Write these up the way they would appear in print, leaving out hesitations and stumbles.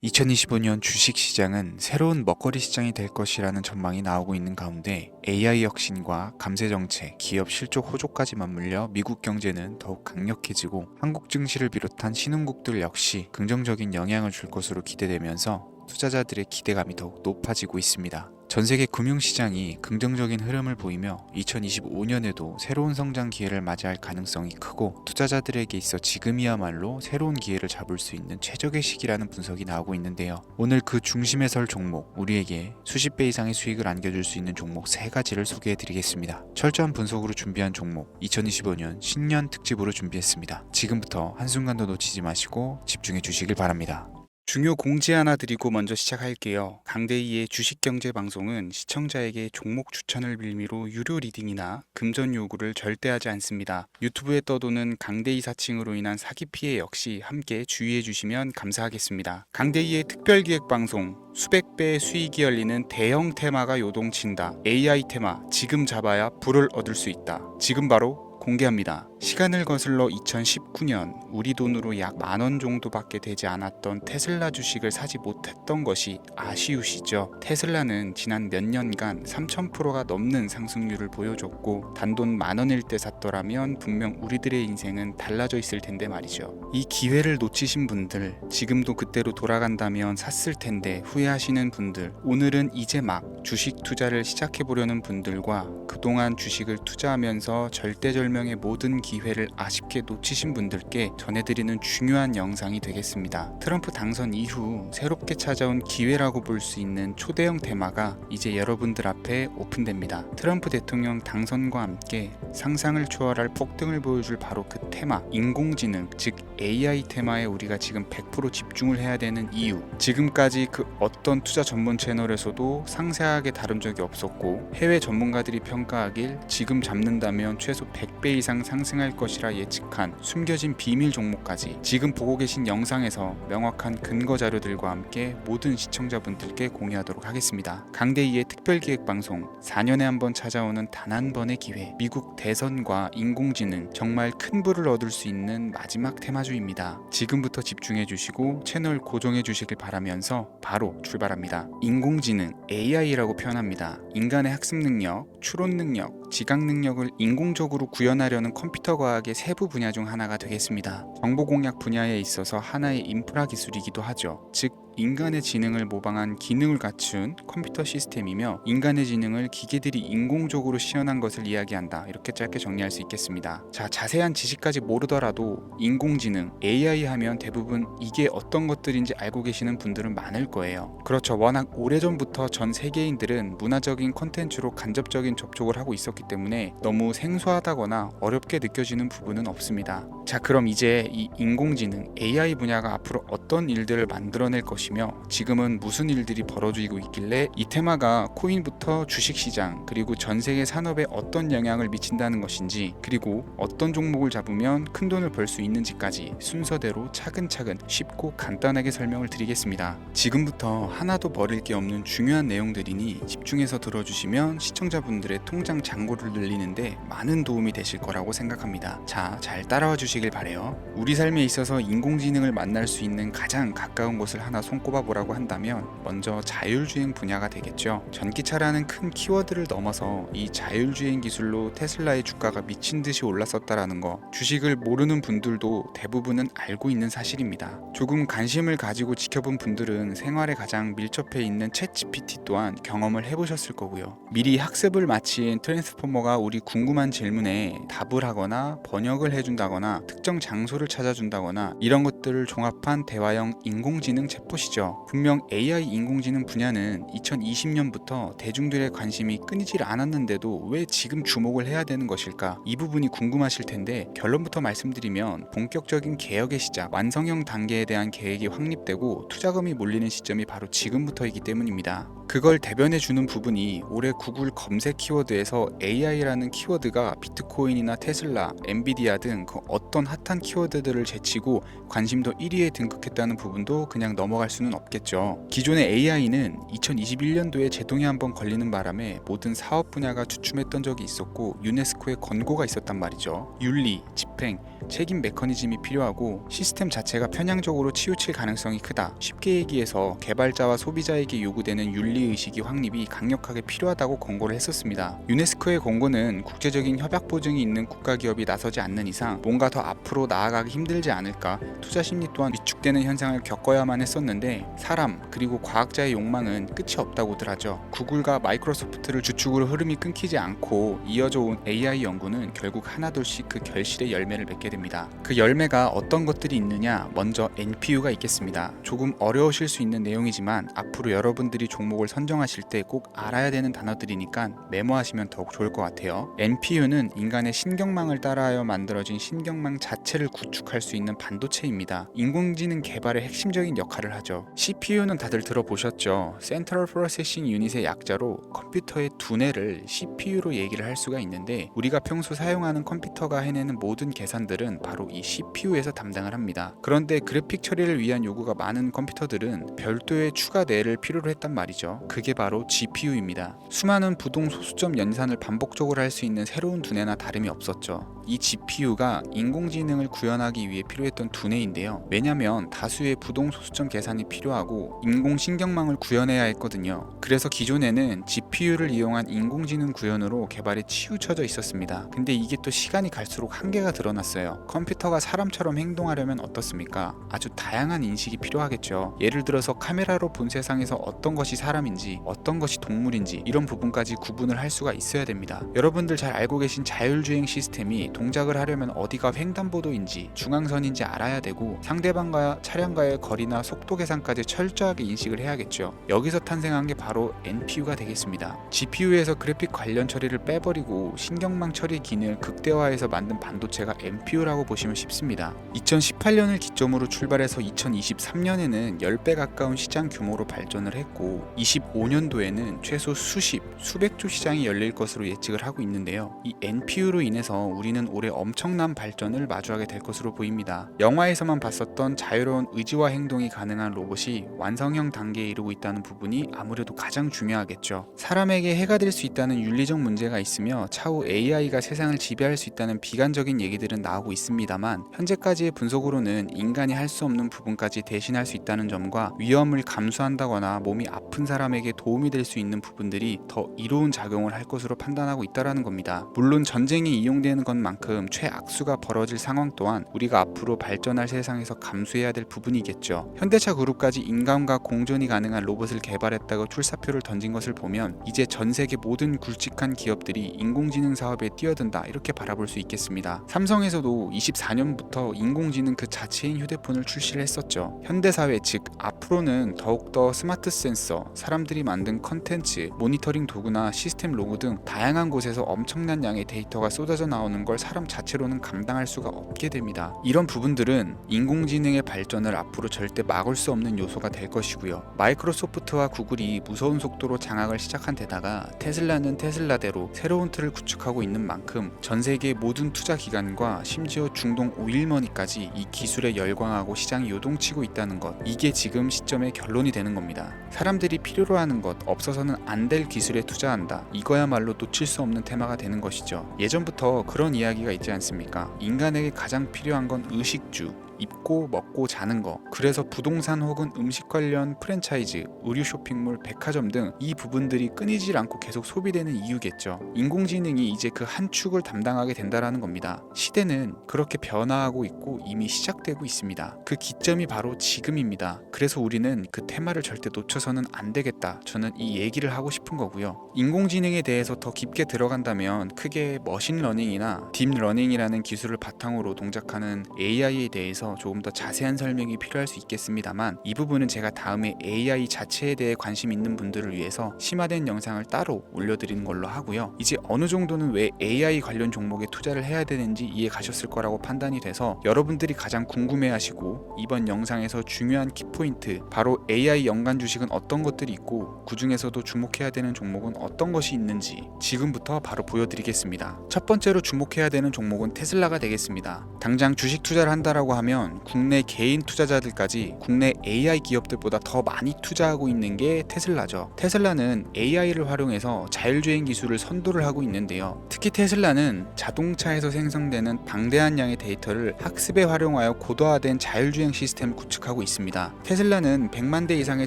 2025년 주식시장은 새로운 먹거리 시장이 될 것이라는 전망이 나오고 있는 가운데 AI 혁신과 감세 정책, 기업 실적 호조까지 맞물려 미국 경제는 더욱 강력해지고 한국 증시를 비롯한 신흥국들 역시 긍정적인 영향을 줄 것으로 기대되면서 투자자들의 기대감이 더욱 높아지고 있습니다. 전 세계 금융시장이 긍정적인 흐름을 보이며 2025년에도 새로운 성장 기회를 맞이할 가능성이 크고 투자자들에게 있어 지금이야말로 새로운 기회를 잡을 수 있는 최적의 시기라는 분석이 나오고 있는데요. 오늘 그 중심에 설 종목, 우리에게 수십 배 이상의 수익을 안겨줄 수 있는 종목 3가지를 소개해드리겠습니다. 철저한 분석으로 준비한 종목, 2025년 신년 특집으로 준비했습니다. 지금부터 한순간도 놓치지 마시고 집중해 주시길 바랍니다. 중요 공지 하나 드리고 먼저 시작할게요. 강대희의 주식경제 방송은 시청자에게 종목 추천을 빌미로 유료 리딩이나 금전 요구를 절대 하지 않습니다. 유튜브에 떠도는 강대희 사칭으로 인한 사기 피해 역시 함께 주의해 주시면 감사하겠습니다. 강대희의 특별기획 방송, 수백 배의 수익이 열리는 대형 테마가 요동친다. AI 테마, 지금 잡아야 불을 얻을 수 있다. 지금 바로 공개합니다. 시간을 거슬러 2019년 우리 돈으로 약 10,000원 정도밖에 되지 않았던 테슬라 주식을 사지 못했던 것이 아쉬우시죠? 테슬라는 지난 몇 년간 3000%가 넘는 상승률을 보여줬고 단돈 10,000원일 때 샀더라면 분명 우리들의 인생은 달라져 있을 텐데 말이죠. 이 기회를 놓치신 분들, 지금도 그때로 돌아간다면 샀을 텐데 후회하시는 분들, 오늘은 이제 막 주식 투자를 시작해보려는 분들과 그동안 주식을 투자하면서 절대절명의 모든 기회를 아쉽게 놓치신 분들께 전해드리는 중요한 영상이 되겠습니다. 트럼프 당선 이후 새롭게 찾아온 기회라고 볼 수 있는 초대형 테마가 이제 여러분들 앞에 오픈됩니다. 트럼프 대통령 당선과 함께 상상을 초월할 폭등을 보여줄 바로 그 테마, 인공지능, 즉 AI 테마에 우리가 지금 100% 집중을 해야 되는 이유, 지금까지 그 어떤 투자 전문 채널에서도 상세하게 다룬 적이 없었고 해외 전문가들이 평가하길 지금 잡는다면 최소 100배 이상 상승할 것이라 예측한 숨겨진 비밀 종목까지 지금 보고 계신 영상에서 명확한 근거 자료들과 함께 모든 시청자분들께 공유하도록 하겠습니다. 강대희의 특별기획방송, 4년에 한 번 찾아오는 단 한 번의 기회, 미국 대선과 인공지능, 정말 큰 부를 얻을 수 있는 마지막 테마주입니다. 지금부터 집중해 주시고 채널 고정해 주시길 바라면서 바로 출발합니다. 인공지능, AI라고 표현합니다. 인간의 학습 능력, 추론 능력, 지각 능력을 인공적으로 구현하려는 컴퓨터 과학의 세부 분야 중 하나가 되겠습니다. 정보 공략 분야에 있어서 하나의 인프라 기술이기도 하죠. 즉 인간의 지능을 모방한 기능을 갖춘 컴퓨터 시스템이며 인간의 지능을 기계들이 인공적으로 시연한 것을 이야기한다. 이렇게 짧게 정리할 수 있겠습니다. 자, 자세한 지식까지 모르더라도 인공지능, AI 하면 대부분 이게 어떤 것들인지 알고 계시는 분들은 많을 거예요. 그렇죠. 워낙 오래전부터 전 세계인들은 문화적인 콘텐츠로 간접적인 접촉을 하고 있었기 때문에 너무 생소하다거나 어렵게 느껴지는 부분은 없습니다. 자, 그럼 이제 이 인공지능, AI 분야가 앞으로 어떤 일들을 만들어낼 것이며 지금은 무슨 일들이 벌어지고 있길래 이 테마가 코인부터 주식시장 그리고 전 세계 산업에 어떤 영향을 미친다는 것인지, 그리고 어떤 종목을 잡으면 큰 돈을 벌 수 있는지까지 순서대로 차근차근 쉽고 간단하게 설명을 드리겠습니다. 지금부터 하나도 버릴 게 없는 중요한 내용들이니 집중해서 들어주시면 시청자분들의 통장 잔고를 늘리는데 많은 도움이 되실 거라고 생각합니다. 자, 잘 따라와 주시길 바래요. 우리 삶에 있어서 인공지능을 만날 수 있는 가장 가까운 곳을 하나 손꼽아 보라고 한다면 먼저 자율주행 분야가 되겠죠. 전기차라는 큰 키워드를 넘어서 이 자율주행 기술로 테슬라의 주가가 미친 듯이 올랐었다라는 거, 주식을 모르는 분들도 대부분은 알고 있는 사실입니다. 조금 관심을 가지고 지켜본 분들은 생활에 가장 밀접해 있는 챗GPT 또한 경험을 해보셨을 거고요. 미리 학습을 마친 트랜스포머가 우리 궁금한 질문에 답을 하거나 번역을 해준다거나 특정 장소를 찾아준다거나 이런 것들을 종합한 대화형 인공지능 챗봇이죠. 분명 AI 인공지능 분야는 2020년부터 대중들의 관심이 끊이질 않았는데도 왜 지금 주목을 해야 되는 것일까? 이 부분이 궁금하실 텐데 결론부터 말씀드리면 본격적인 개혁의 시작, 완성형 단계에 대한 계획이 확립되고 투자금이 몰리는 시점이 바로 지금부터이기 때문입니다. 그걸 대변해주는 부분이 올해 구글 검색 키워드에서 AI라는 키워드가 비트코인이나 테슬라, 엔비디아 등 그 어떤 핫한 키워드들을 제치고 관심도 1위에 등극했다는 부분도 그냥 넘어갈 수는 없겠죠. 기존의 AI는 2021년도에 제동이 한번 걸리는 바람에 모든 사업 분야가 주춤했던 적이 있었고 유네스코의 권고가 있었단 말이죠. 윤리, 집행, 책임 메커니즘이 필요하고 시스템 자체가 편향적으로 치우칠 가능성이 크다. 쉽게 얘기해서 개발자와 소비자에게 요구되는 윤리의식이 확립이 강력하게 필요하다고 권고를 했었습니다. 유네스코의 권고는 국제적인 협약 보증이 있는 국가기업이 나서지 않는 이상 뭔가 더 앞으로 나아가기 힘들지 않을까, 투자 심리 또한 위축되는 현상을 겪어야만 했었는데 사람 그리고 과학자의 욕망은 끝이 없다고들 하죠. 구글과 마이크로소프트를 주축으로 흐름이 끊기지 않고 이어져 온 AI 연구는 결국 하나둘씩 그 결실의 열매를 맺게 됩니다. 그 열매가 어떤 것들이 있느냐, 먼저 NPU가 있겠습니다. 조금 어려우실 수 있는 내용이지만 앞으로 여러분들이 종목을 선정하실 때 꼭 알아야 되는 단어들이니까 메모하시면 더욱 좋을 것 같아요. NPU는 인간의 신경망을 따라하여 만들어진 신경망 자체를 구축할 수 있는 반도체입니다. 인공지능 개발의 핵심적인 역할을 하죠. CPU는 다들 들어보셨죠? Central Processing Unit의 약자로 컴퓨터의 두뇌를 CPU로 얘기를 할 수가 있는데 우리가 평소 사용하는 컴퓨터가 해내는 모든 계산들은 바로 이 CPU에서 담당을 합니다. 그런데 그래픽 처리를 위한 요구가 많은 컴퓨터들은 별도의 추가 뇌를 필요로 했단 말이죠. 그게 바로 GPU입니다. 수많은 부동 소수점 연산을 반복적으로 할 수 있는 새로운 두뇌나 다름이 없었죠. 이 GPU가 인공지능을 구현하기 위해 필요했던 두뇌인데요. 왜냐면 다수의 부동 소수점 계산이 필요하고 인공신경망을 구현해야 했거든요. 그래서 기존에는 GPU를 이용한 인공지능 구현으로 개발이 치우쳐져 있었습니다. 근데 이게 또 시간이 갈수록 한계가 드러났어요. 컴퓨터가 사람처럼 행동하려면 어떻습니까? 아주 다양한 인식이 필요하겠죠. 예를 들어서 카메라로 본 세상에서 어떤 것이 사람인지 어떤 것이 동물인지 이런 부분까지 구분을 할 수가 있어야 됩니다. 여러분들 잘 알고 계신 자율주행 시스템이 동작을 하려면 어디가 횡단보도인지 중앙선인지 알아야 되고 상대방과 차량과의 거리나 속도 계산까지 철저하게 인식을 해야겠죠. 여기서 탄생한 게 바로 NPU가 되겠습니다. GPU에서 그래픽 관련 처리를 빼버리고 신경망 처리 기능을 극대화해서 만든 반도체가 NPU라고 보시면 쉽습니다. 2018년을 기점으로 출발해서 2023년에는 10배 가까운 시장 규모로 발전을 했고 25년도에는 최소 수백조 시장이 열릴 것으로 예측을 하고 있는데요. 이 NPU로 인해서 우리는 올해 엄청난 발전을 마주하게 될 것으로 보입니다. 영화에서만 봤었던 자유로운 의지와 행동이 가능한 로봇이 완성형 단계에 이르고 있다는 부분이 아무래도 가장 중요하겠죠. 사람에게 해가 될 수 있다는 윤리적 문제가 있으며 차후 AI가 세상을 지배할 수 있다는 비관적인 얘기들은 나오고 있습니다만 현재까지의 분석으로는 인간이 할 수 없는 부분까지 대신할 수 있다는 점과 위험을 감수한다거나 몸이 아픈 사람에게 도움이 될 수 있는 부분들이 더 이로운 작용을 할 것으로 판단하고 있다는 겁니다. 물론 전쟁에 이용되는 것만큼 최악수가 벌어질 상황 또한 우리가 앞으로 발전할 세상에서 감수해야 될 부분이겠죠. 현대차 그룹까지 인간과 공존이 가능한 로봇을 개발했다고 출사표를 던진 것을 보면 이제 전 세계 모든 굵직한 기업들이 인공지능 사업에 뛰어든다 이렇게 바라볼 수 있겠습니다. 삼성에서도 24년부터 인공지능 그 자체인 휴대폰을 출시를 했었죠. 현대사회 즉 앞으로는 더욱더 스마트 센서, 사람들이 만든 컨텐츠, 모니터링 도구나 시스템 로고 등 다양한 곳에서 엄청난 양의 데이터가 쏟아져 나오는 걸 사람 자체로는 감당할 수가 없게 됩니다. 이런 부분들은 인공지능의 발전을 앞으로 절대 막을 수 없는 요소가 될 것이고요. 마이크로소프트와 구글이 무서운 속도로 장악을 시작한 데다가 테슬라는 테슬라대로 새로운 틀을 구축하고 있는 만큼 전 세계 모든 투자 기관과 심지어 중동 오일머니까지 이 기술에 열광하고 시장이 요동치고 있다는 것, 이게 지금 시점의 결론이 되는 겁니다. 사람들이 필요로 하는 것, 없어서는 안 될 기술에 투자한다. 이거야말로 놓칠 수 없는 테마가 되는 것이죠. 예전부터 그런 이야기가 있지 않습니까? 인간에게 가장 필요한 건 의식주, 입고 먹고 자는 거. 그래서 부동산 혹은 음식 관련 프랜차이즈, 의류 쇼핑몰, 백화점 등 이 부분들이 끊이질 않고 계속 소비되는 이유겠죠. 인공지능이 이제 그 한 축을 담당하게 된다라는 겁니다. 시대는 그렇게 변화하고 있고 이미 시작되고 있습니다. 그 기점이 바로 지금입니다. 그래서 우리는 그 테마를 절대 놓쳐서는 안 되겠다. 저는 이 얘기를 하고 싶은 거고요. 인공지능에 대해서 더 깊게 들어간다면 크게 머신러닝이나 딥러닝이라는 기술을 바탕으로 동작하는 AI에 대해서 대해서 조금 더 자세한 설명이 필요할 수 있겠습니다만, 이 부분은 제가 다음에 AI 자체에 대해 관심 있는 분들을 위해서 심화된 영상을 따로 올려드리는 걸로 하고요. 이제 어느 정도는 왜 AI 관련 종목에 투자를 해야 되는지 이해 가셨을 거라고 판단이 돼서, 여러분들이 가장 궁금해하시고 이번 영상에서 중요한 키포인트, 바로 AI 연관 주식은 어떤 것들이 있고 그 중에서도 주목해야 되는 종목은 어떤 것이 있는지 지금부터 바로 보여드리겠습니다. 첫 번째로 주목해야 되는 종목은 테슬라가 되겠습니다. 당장 주식 투자를 한다라고 하면 국내 개인 투자자들까지 국내 AI 기업들보다 더 많이 투자하고 있는 게 테슬라죠. 테슬라는 AI를 활용해서 자율주행 기술을 선도를 하고 있는데요. 특히 테슬라는 자동차에서 생성되는 방대한 양의 데이터를 학습에 활용하여 고도화된 자율주행 시스템을 구축하고 있습니다. 테슬라는 100만 대 이상의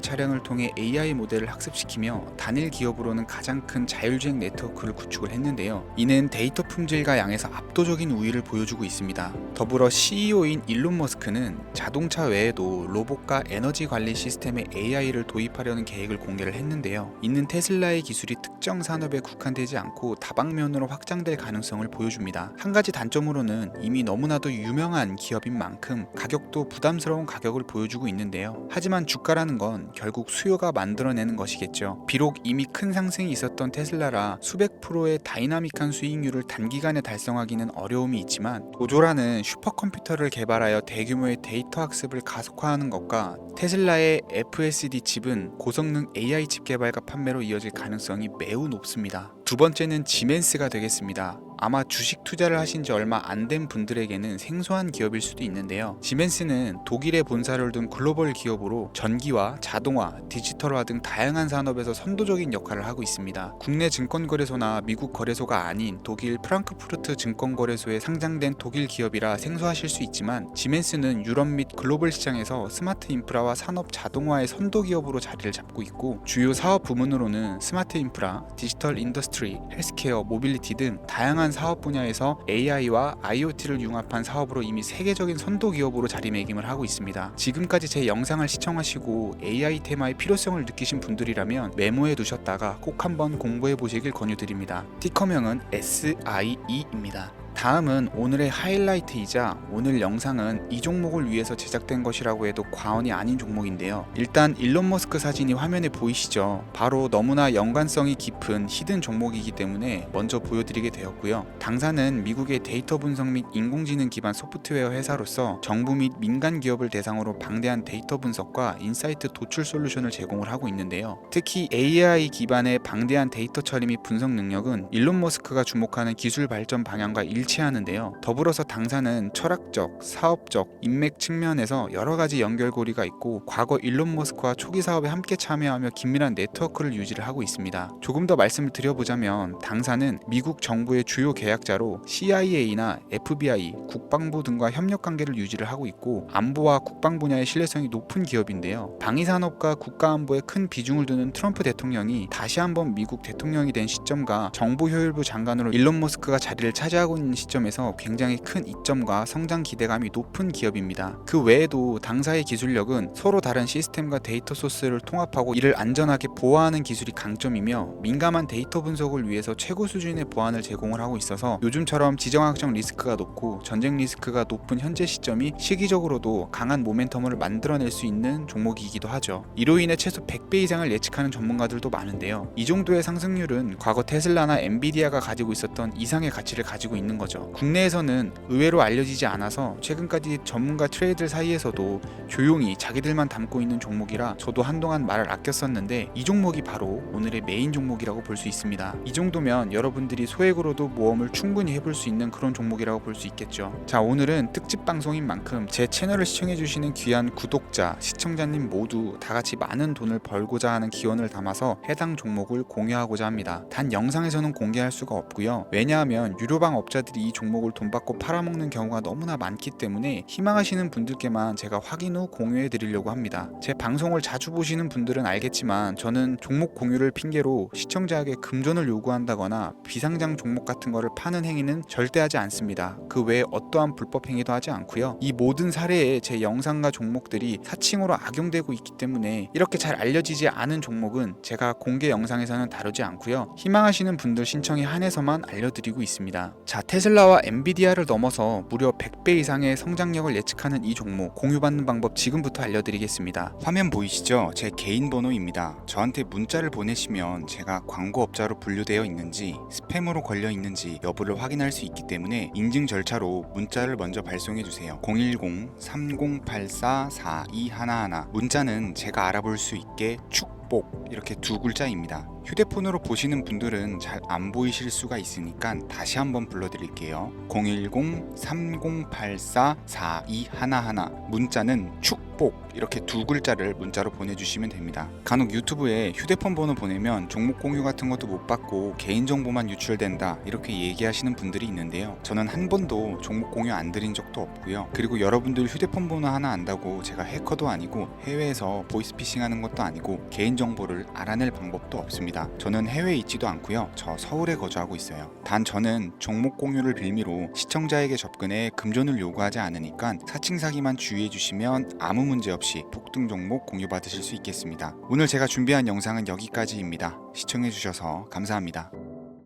차량을 통해 AI 모델을 학습시키며 단일 기업으로는 가장 큰 자율주행 네트워크를 구축을 했는데요. 이는 데이터 품질과 양에서 압도적인 우위를 보여주고 있습니다. 더불어 CEO인 일론 머스크는 자동차 외에도 로봇과 에너지 관리 시스템에 AI를 도입하려는 계획을 공개를 했는데요. 이는 테슬라의 기술이 특정 산업에 국한되지 않고 다방면으로 확장될 가능성을 보여줍니다. 한 가지 단점으로는 이미 너무나도 유명한 기업인 만큼 가격도 부담스러운 가격을 보여주고 있는데요. 하지만 주가라는 건 결국 수요가 만들어내는 것이겠죠. 비록 이미 큰 상승이 있었던 테슬라라 수백 프로의 다이나믹한 수익률을 단기간에 달성하기는 어려움이 있지만, 도조라는 슈퍼컴퓨터를 개발하여 대규모의 데이터 학습을 가속화하는 것과 테슬라의 FSD 칩은 고성능 AI 칩 개발과 판매로 이어질 가능성이 매우 높습니다. 두 번째는 지멘스가 되겠습니다. 아마 주식 투자를 하신 지 얼마 안 된 분들에게는 생소한 기업일 수도 있는데요. 지멘스는 독일에 본사를 둔 글로벌 기업으로 전기와 자동화, 디지털화 등 다양한 산업에서 선도적인 역할을 하고 있습니다. 국내 증권거래소나 미국 거래소가 아닌 독일 프랑크푸르트 증권거래소에 상장된 독일 기업이라 생소하실 수 있지만, 지멘스는 유럽 및 글로벌 시장에서 스마트 인프라와 산업 자동화의 선도 기업으로 자리를 잡고 있고, 주요 사업 부문으로는 스마트 인프라, 디지털 인더스트리, 헬스케어, 모빌리티 등 다양한 사업 분야에서 AI와 IoT를 융합한 사업으로 이미 세계적인 선도 기업으로 자리매김을 하고 있습니다. 지금까지 제 영상을 시청하시고 AI 테마의 필요성을 느끼신 분들이라면 메모해 두셨다가 꼭 한번 공부해 보시길 권유드립니다. 티커명은 SIE입니다. 다음은 오늘의 하이라이트이자 오늘 영상은 이 종목을 위해서 제작된 것이라고 해도 과언이 아닌 종목인데요. 일단 일론 머스크 사진이 화면에 보이시죠? 바로 너무나 연관성이 깊은 히든 종목이기 때문에 먼저 보여드리게 되었고요. 당사는 미국의 데이터 분석 및 인공지능 기반 소프트웨어 회사로서 정부 및 민간 기업을 대상으로 방대한 데이터 분석과 인사이트 도출 솔루션을 제공을 하고 있는데요. 특히 AI 기반의 방대한 데이터 처리 및 분석 능력은 일론 머스크가 주목하는 기술 발전 방향과 일치하는데요. 더불어서 당사는 철학적, 사업적, 인맥 측면에서 여러 가지 연결고리가 있고, 과거 일론 머스크와 초기 사업에 함께 참여하며 긴밀한 네트워크를 유지를 하고 있습니다. 조금 더 말씀을 드려보자면, 당사는 미국 정부의 주요 계약자로 CIA나 FBI, 국방부 등과 협력 관계를 유지를 하고 있고, 안보와 국방 분야의 신뢰성이 높은 기업인데요. 방위산업과 국가안보에 큰 비중을 두는 트럼프 대통령이 다시 한번 미국 대통령이 된 시점과 정보효율부 장관으로 일론 머스크가 자리를 차지하고 있는 시점에서 굉장히 큰 이점과 성장 기대감이 높은 기업입니다. 그 외에도 당사의 기술력은 서로 다른 시스템과 데이터 소스를 통합하고 이를 안전하게 보호하는 기술이 강점이며, 민감한 데이터 분석을 위해서 최고 수준의 보안을 제공을 하고 있어서 요즘처럼 지정학적 리스크가 높고 전쟁 리스크가 높은 현재 시점이 시기적으로도 강한 모멘텀을 만들어낼 수 있는 종목이기도 하죠. 이로 인해 최소 100배 이상을 예측하는 전문가들도 많은데요. 이 정도의 상승률은 과거 테슬라나 엔비디아가 가지고 있었던 이상의 가치를 가지고 있는 거죠. 국내에서는 의외로 알려지지 않아서 최근까지 전문가 트레이들 사이에서도 조용히 자기들만 담고 있는 종목이라 저도 한동안 말을 아꼈었는데, 이 종목이 바로 오늘의 메인 종목이라고 볼 수 있습니다. 이 정도면 여러분들이 소액으로도 모험을 충분히 해볼 수 있는 그런 종목이라고 볼 수 있겠죠. 자, 오늘은 특집 방송인 만큼 제 채널을 시청해주시는 귀한 구독자, 시청자님 모두 다같이 많은 돈을 벌고자 하는 기원을 담아서 해당 종목을 공유하고자 합니다. 단 영상에서는 공개할 수가 없고요. 왜냐하면 유료방 업자들이 이 종목을 돈 받고 팔아먹는 경우가 너무나 많기 때문에 희망하시는 분들께만 제가 확인 후 공유해 드리려고 합니다. 제 방송을 자주 보시는 분들은 알겠지만, 저는 종목 공유를 핑계로 시청자에게 금전을 요구한다거나 비상장 종목 같은 거를 파는 행위는 절대 하지 않습니다. 그 외에 어떠한 불법 행위도 하지 않고요. 이 모든 사례에 제 영상과 종목들이 사칭으로 악용되고 있기 때문에 이렇게 잘 알려지지 않은 종목은 제가 공개 영상에서는 다루지 않고요. 희망하시는 분들 신청에 한해서만 알려드리고 있습니다. 자, 테슬라와 엔비디아를 넘어서 무려 100배 이상의 성장력을 예측하는 이 종목 공유받는 방법 지금부터 알려드리겠습니다. 화면 보이시죠? 제 개인 번호입니다. 저한테 문자를 보내시면 제가 광고업자로 분류되어 있는지 스팸으로 걸려 있는지 여부를 확인할 수 있기 때문에 인증 절차로 문자를 먼저 발송해 주세요. 010-3084-4211 문자는 제가 알아볼 수 있게 축복 이렇게 두 글자입니다. 휴대폰으로 보시는 분들은 잘 안 보이실 수가 있으니까 다시 한번 불러드릴게요. 010-3084-4211 문자는 축복 이렇게 두 글자를 문자로 보내주시면 됩니다. 간혹 유튜브에 휴대폰 번호 보내면 종목 공유 같은 것도 못 받고 개인정보만 유출된다 이렇게 얘기하시는 분들이 있는데요. 저는 한 번도 종목 공유 안 드린 적도 없고요. 그리고 여러분들 휴대폰 번호 하나 안다고 제가 해커도 아니고 해외에서 보이스피싱 하는 것도 아니고 개인정보를 알아낼 방법도 없습니다. 저는 해외에 있지도 않고요. 저 서울에 거주하고 있어요. 단 저는 종목 공유를 빌미로 시청자에게 접근해 금전을 요구하지 않으니까 사칭 사기만 주의해 주시면 아무 문제 없이 폭등 종목 공유 받으실 수 있겠습니다. 오늘 제가 준비한 영상은 여기까지입니다. 시청해 주셔서 감사합니다.